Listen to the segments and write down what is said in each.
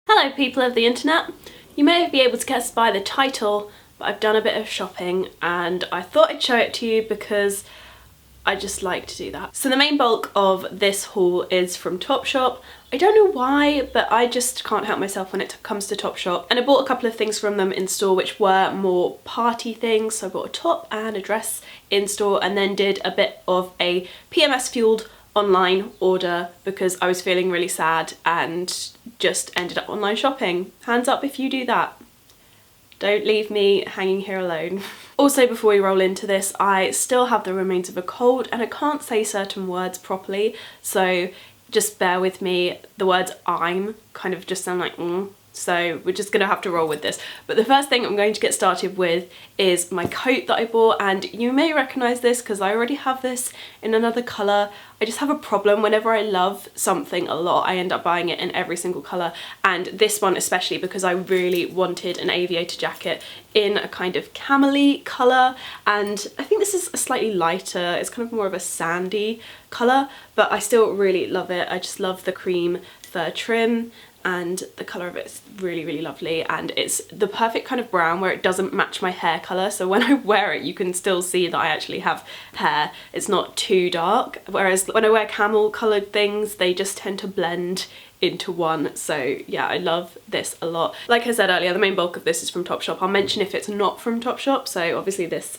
Hello people of the internet. You may be able to guess by the title, but I've done a bit of shopping and I thought I'd show it to you because I just like to do that. So the main bulk of this haul is from Topshop. I don't know why, but I just can't help myself when it comes to Topshop. And I bought a couple of things from them in store which were more party things. So I bought a top and a dress in store and then did a bit of a PMS fueled online order because I was feeling really sad and just ended up online shopping. Hands up if you do that. Don't leave me hanging here alone. Also, before we roll into this, I still have the remains of a cold and I can't say certain words properly, so just bear with me. The words I'm kind of just sound like so we're just gonna have to roll with this. But the first thing I'm going to get started with is my coat that I bought, and you may recognise this because I already have this in another colour. I just have a problem whenever I love something a lot, I end up buying it in every single colour, and this one especially because I really wanted an aviator jacket in a kind of camel-y colour, and I think this is a slightly lighter, it's kind of more of a sandy colour, but I still really love it. I just love the cream fur trim and the colour of it's really, really lovely, and it's the perfect kind of brown where it doesn't match my hair colour, so when I wear it you can still see that I actually have hair. It's not too dark, whereas when I wear camel coloured things they just tend to blend into one. So yeah, I love this a lot. Like I said earlier, the main bulk of this is from Topshop. I'll mention if it's not from Topshop. So obviously it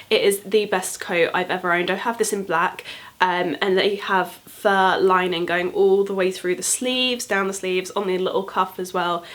is the best coat I've ever owned. I have this in black, and they have fur lining going all the way through the sleeves, down the sleeves, on the little cuff as well.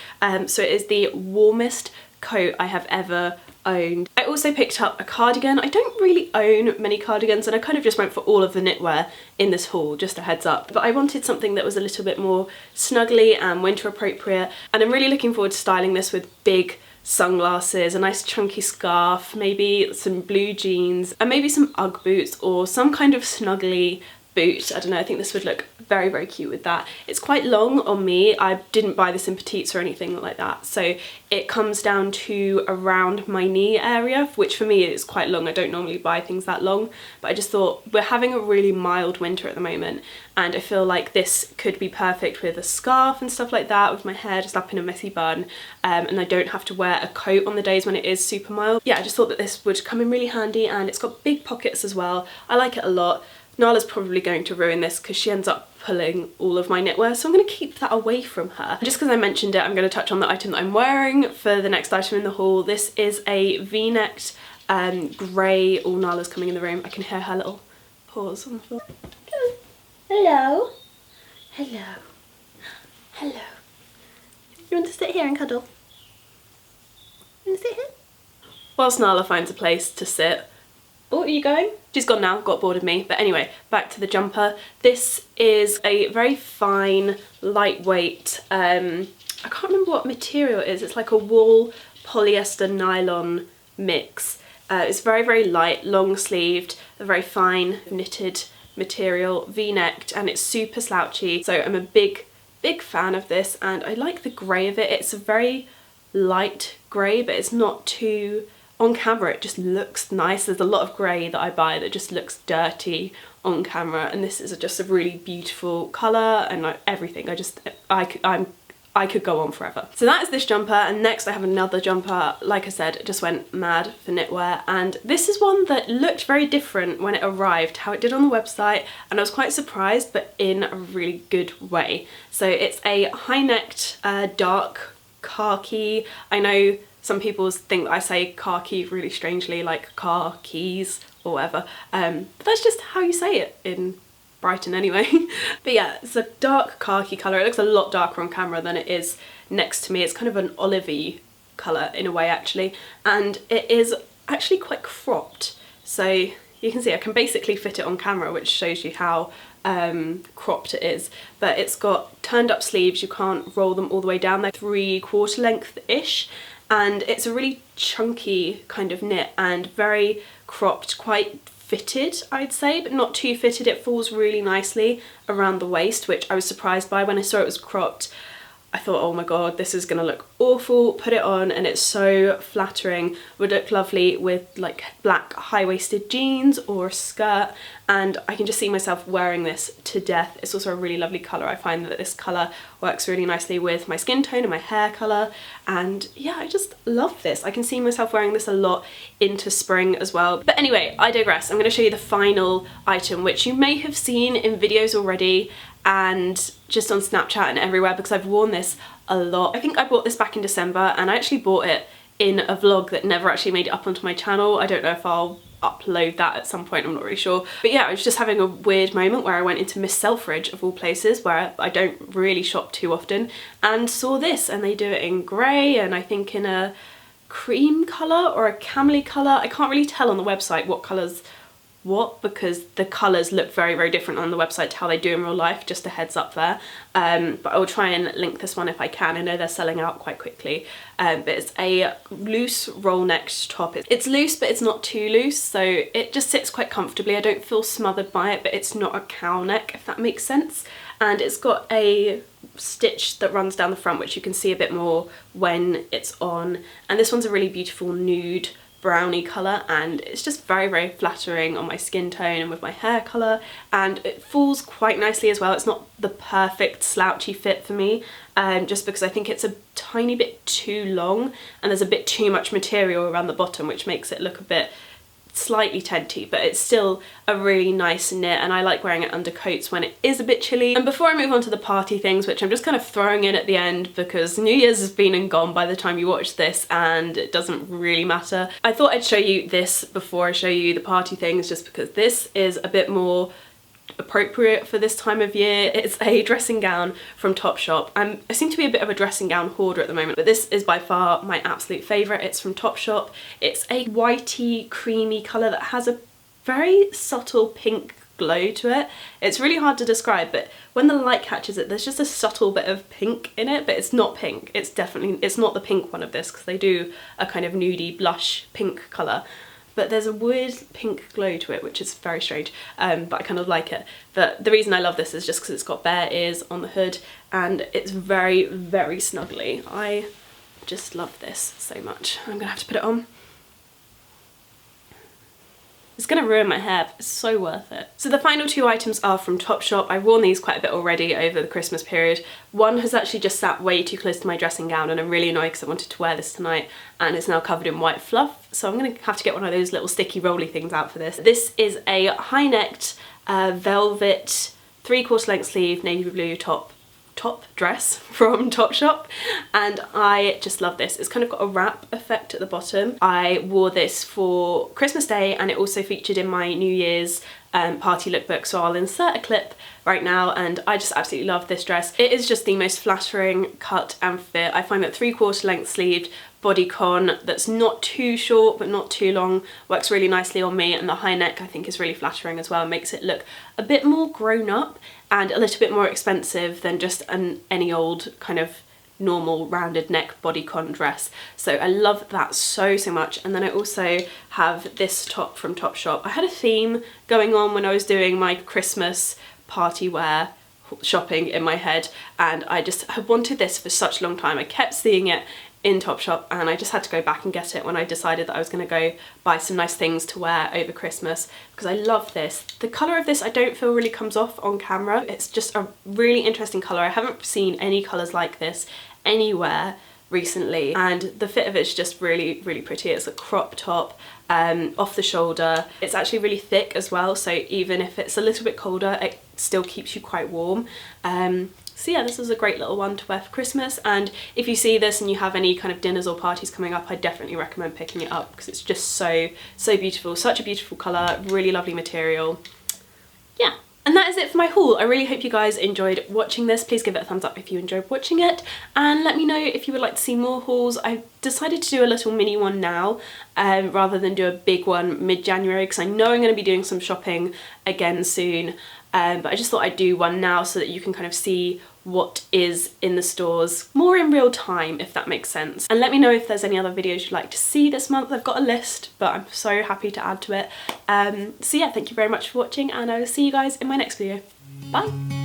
So it is the warmest coat I have ever owned. I also picked up a cardigan. I don't really own many cardigans and I kind of just went for all of the knitwear in this haul, just a heads up. But I wanted something that was a little bit more snuggly and winter appropriate, and I'm really looking forward to styling this with big sunglasses, a nice chunky scarf, maybe some blue jeans and maybe some Ugg boots or some kind of snuggly boot. I don't know, I think this would look very, very cute with that. It's quite long on me. I didn't buy this in petites or anything like that, so it comes down to around my knee area, which for me is quite long. I don't normally buy things that long, but I just thought we're having a really mild winter at the moment and I feel like this could be perfect with a scarf and stuff like that, with my hair just up in a messy bun, and I don't have to wear a coat on the days when it is super mild. Yeah, I just thought that this would come in really handy, and it's got big pockets as well. I like it a lot. Nala's probably going to ruin this because she ends up pulling all of my knitwear, so I'm going to keep that away from her. Just because I mentioned it, I'm going to touch on the item that I'm wearing for the next item in the haul. This is a v-necked grey. Oh, Nala's coming in the room. I can hear her little paws on the floor. Hello. Hello. Hello. You want to sit here and cuddle? You want to sit here? Whilst Nala finds a place to sit. Oh, are you going? She's gone now, got bored of me. But anyway, back to the jumper. This is a very fine, lightweight, I can't remember what material it is. It's like a wool polyester nylon mix. It's very, very light, long sleeved, a very fine knitted material, v-necked, and it's super slouchy. So I'm a big, big fan of this, and I like the grey of it. It's a very light grey, but it's not too... On camera it just looks nice. There's a lot of grey that I buy that just looks dirty on camera, and this is just a really beautiful colour and like everything. I could go on forever. So that is this jumper, and next I have another jumper. Like I said, just went mad for knitwear, and this is one that looked very different when it arrived, how it did on the website, and I was quite surprised, but in a really good way. So it's a high-necked dark khaki. I know some people think that I say khaki really strangely, like car keys or whatever, but that's just how you say it in Brighton anyway. But yeah, it's a dark khaki colour. It looks a lot darker on camera than it is next to me. It's kind of an olivey colour in a way actually, and it is actually quite cropped. So you can see I can basically fit it on camera, which shows you how cropped it is, but it's got turned up sleeves. You can't roll them all the way down. They're 3/4 length-ish, and it's a really chunky kind of knit and very cropped, quite fitted I'd say, but not too fitted. It falls really nicely around the waist, which I was surprised by when I saw it was cropped. I thought, oh my god, this is gonna look awful. Put it on and it's so flattering. Would look lovely with like black high-waisted jeans or a skirt, and I can just see myself wearing this to death. It's also a really lovely colour. I find that this colour works really nicely with my skin tone and my hair colour, and yeah, I just love this. I can see myself wearing this a lot into spring as well. But anyway, I digress. I'm going to show you the final item, which you may have seen in videos already and just on Snapchat and everywhere, because I've worn this a lot. I think I bought this back in December, and I actually bought it in a vlog that never actually made it up onto my channel. I don't know if I'll upload that at some point, I'm not really sure. But yeah, I was just having a weird moment where I went into Miss Selfridge, of all places, where I don't really shop too often, and saw this, and they do it in grey and I think in a cream colour or a camely colour. I can't really tell on the website what colours what, because the colours look very, very different on the website to how they do in real life, just a heads up there. But I will try and link this one if I can. I know they're selling out quite quickly. But it's a loose roll-necked top. It's loose, but it's not too loose, so it just sits quite comfortably. I don't feel smothered by it, but it's not a cow neck, if that makes sense. And it's got a stitch that runs down the front, which you can see a bit more when it's on. And this one's a really beautiful nude brownie colour, and it's just very, very flattering on my skin tone and with my hair colour, and it falls quite nicely as well. It's not the perfect slouchy fit for me, just because I think it's a tiny bit too long and there's a bit too much material around the bottom, which makes it look a bit slightly tenty, but it's still a really nice knit, and I like wearing it under coats when it is a bit chilly. And before I move on to the party things, which I'm just kind of throwing in at the end because New Year's has been and gone by the time you watch this and it doesn't really matter, I thought I'd show you this before I show you the party things, just because this is a bit more appropriate for this time of year. It's a dressing gown from Topshop. I seem to be a bit of a dressing gown hoarder at the moment, but this is by far my absolute favourite. It's from Topshop. It's a whitey creamy colour that has a very subtle pink glow to it. It's really hard to describe, but when the light catches it, there's just a subtle bit of pink in it, but it's not pink. It's not the pink one of this, because they do a kind of nudie blush pink colour. But there's a weird pink glow to it, which is very strange, but I kind of like it. But the reason I love this is just because it's got bare ears on the hood, and it's very, very snuggly. I just love this so much. I'm gonna have to put it on. It's gonna ruin my hair, but it's so worth it. So the final two items are from Topshop. I've worn these quite a bit already over the Christmas period. One has actually just sat way too close to my dressing gown, and I'm really annoyed because I wanted to wear this tonight, and it's now covered in white fluff. So I'm gonna have to get one of those little sticky rolly things out for this. This is a high-necked velvet 3/4 length sleeve navy blue top dress from Topshop, and I just love this. It's kind of got a wrap effect at the bottom. I wore this for Christmas Day, and it also featured in my New Year's party lookbook, so I'll insert a clip right now, and I just absolutely love this dress. It is just the most flattering cut and fit. I find that 3/4 length sleeved bodycon that's not too short but not too long works really nicely on me, and the high neck I think is really flattering as well. It makes it look a bit more grown up and a little bit more expensive than just any old kind of normal rounded neck bodycon dress. So I love that so much. And then I also have this top from Topshop. I had a theme going on when I was doing my Christmas party wear shopping in my head, and I just have wanted this for such a long time. I kept seeing it in Topshop, and I just had to go back and get it when I decided that I was going to go buy some nice things to wear over Christmas, because I love this. The colour of this I don't feel really comes off on camera. It's just a really interesting colour. I haven't seen any colours like this anywhere recently, and the fit of it's just really, really pretty. It's a crop top, off the shoulder. It's actually really thick as well, so even if it's a little bit colder, it still keeps you quite warm. So yeah, this is a great little one to wear for Christmas, and if you see this and you have any kind of dinners or parties coming up, I definitely recommend picking it up because it's just so beautiful. Such a beautiful colour, really lovely material. Yeah. And that is it for my haul. I really hope you guys enjoyed watching this. Please give it a thumbs up if you enjoyed watching it, and let me know if you would like to see more hauls. I decided to do a little mini one now rather than do a big one mid-January, because I know I'm going to be doing some shopping again soon, but I just thought I'd do one now so that you can kind of see what is in the stores more in real time, if that makes sense. And let me know if there's any other videos you'd like to see this month. I've got a list, but I'm so happy to add to it. So yeah, thank you very much for watching, and I will see you guys in my next video. Bye!